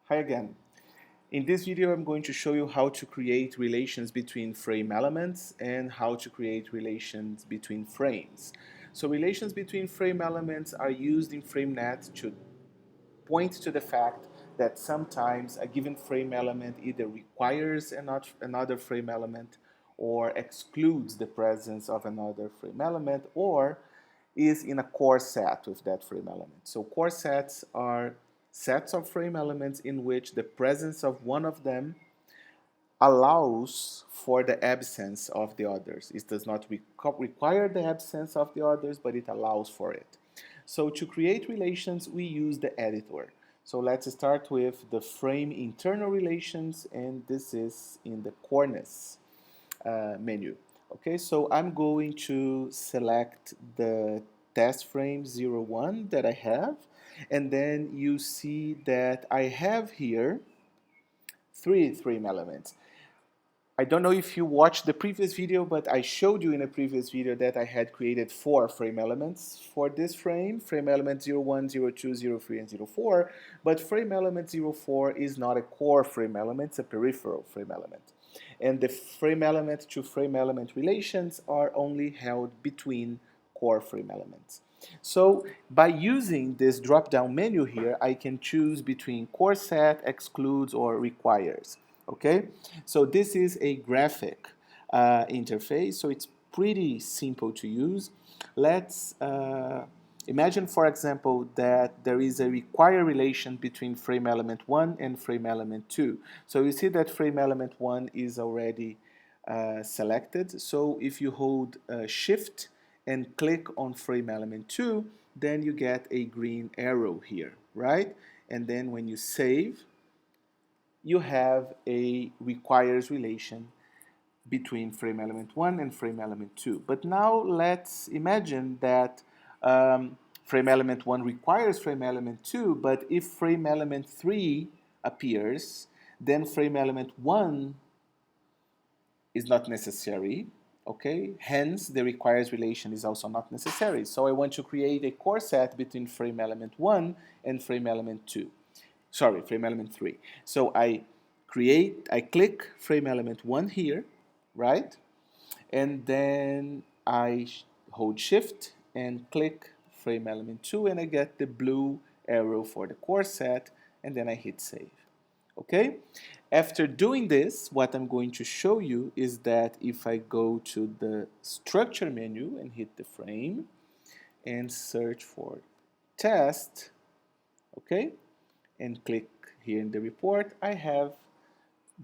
Hi again. In this video I'm going to show you how to create relations between frame elements and how to create relations between frames. So relations between frame elements are used in FrameNet to point to the fact that sometimes a given frame element either requires another frame element or excludes the presence of another frame element or is in a core set with that frame element. So core sets are sets of frame elements in which the presence of one of them allows for the absence of the others. It does not require the absence of the others, but it allows for it. So to create relations, we use the editor. So let's start with the frame internal relations, and this is in the cornice menu. Okay, so I'm going to select the test frame 01 that I have, and then you see that I have here three frame elements. I don't know if you watched the previous video, but I showed you in a previous video that I had created 4 frame elements for this frame element 01, 02, 03, and 04, but frame element 04 is not a core frame element, it's a peripheral frame element. And the frame element to frame element relations are only held between core frame elements. So by using this drop-down menu here, I can choose between core set, excludes, or requires. Okay, so this is a graphic interface, so it's pretty simple to use. Let's imagine, for example, that there is a require relation between frame element 1 and frame element 2. So you see that frame element 1 is already selected. So if you hold Shift and click on frame element 2, then you get a green arrow here, right? And then when you save, you have a requires relation between frame element 1 and frame element 2. But now let's imagine that frame element 1 requires frame element 2, but if frame element 3 appears, then frame element 1 is not necessary, okay? Hence, the requires relation is also not necessary. So I want to create a core set between frame element 1 and frame element 2. Sorry, frame element 3. So I click frame element 1 here, right? And then I hold Shift and click frame element 2, and I get the blue arrow for the core set, and then I hit save. Okay? After doing this, what I'm going to show you is that if I go to the structure menu and hit the frame and search for test, okay, and click here in the report, I have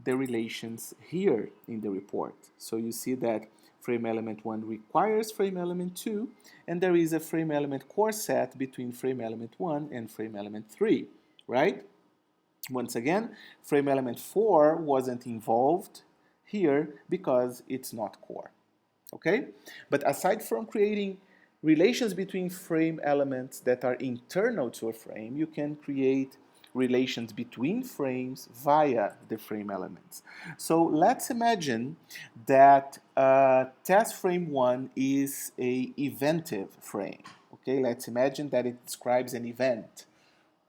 the relations here in the report. So you see that frame element 1 requires frame element 2, and there is a frame element core set between frame element 1 and frame element 3, right? Once again, frame element 4 wasn't involved here because it's not core, okay? But aside from creating relations between frame elements that are internal to a frame, you can create relations between frames via the frame elements. So let's imagine that test frame 1 is a eventive frame. Okay, let's imagine that it describes an event,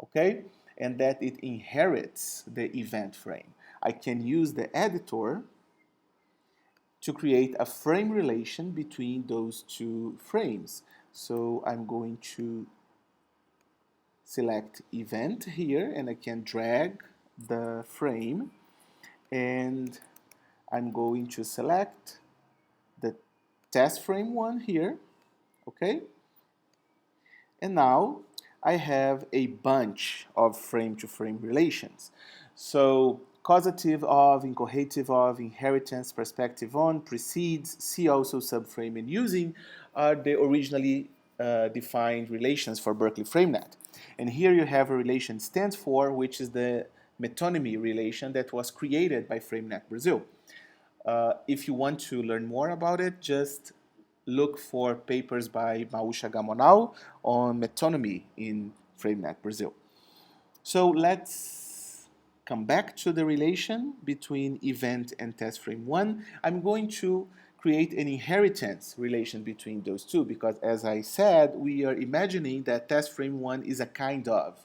okay, and that it inherits the event frame. I can use the editor to create a frame relation between those two frames. So I'm going to select event here, and I can drag the frame, and I'm going to select the test frame 1 here, okay? And now I have a bunch of frame-to-frame relations. So causative of, incohative of, inheritance, perspective on, precedes, see also subframe, and using are the originally defined relations for Berkeley FrameNet. And here you have a relation stands for, which is the metonymy relation that was created by FrameNet Brazil. If you want to learn more about it, just look for papers by Maúcha Gamonal on metonymy in FrameNet Brazil. So let's come back to the relation between event and test frame 1. I'm going to create an inheritance relation between those two because, as I said, we are imagining that test frame 1 is a kind of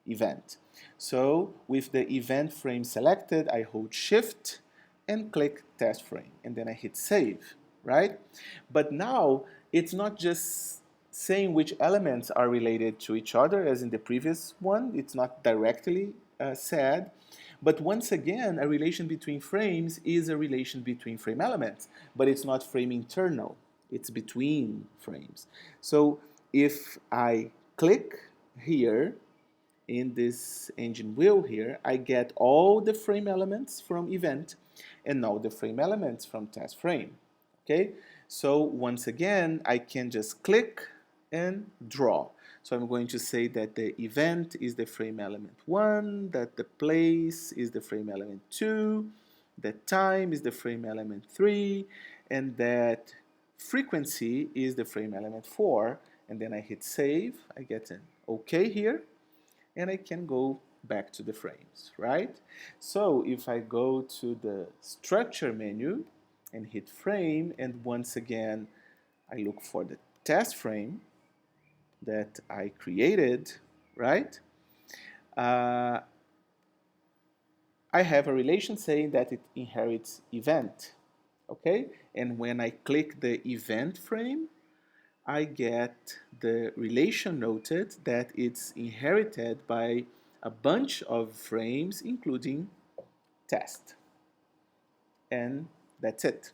event. So with the event frame selected, I hold Shift and click test frame, and then I hit save, right? But now it's not just saying which elements are related to each other as in the previous one. It's not directly said, but once again, a relation between frames is a relation between frame elements, but it's not frame internal. It's between frames. So if I click here in this engine wheel here, I get all the frame elements from event and all the frame elements from test frame. Okay, so once again, I can just click and draw. So I'm going to say that the event is the frame element 1, that the place is the frame element 2, that time is the frame element 3, and that frequency is the frame element 4. And then I hit save, I get an OK here, and I can go back to the frames, right? So if I go to the structure menu and hit frame, and once again I look for the test frame that I created, right? I have a relation saying that it inherits event, okay? And when I click the event frame, I get the relation noted that it's inherited by a bunch of frames, including test. And that's it.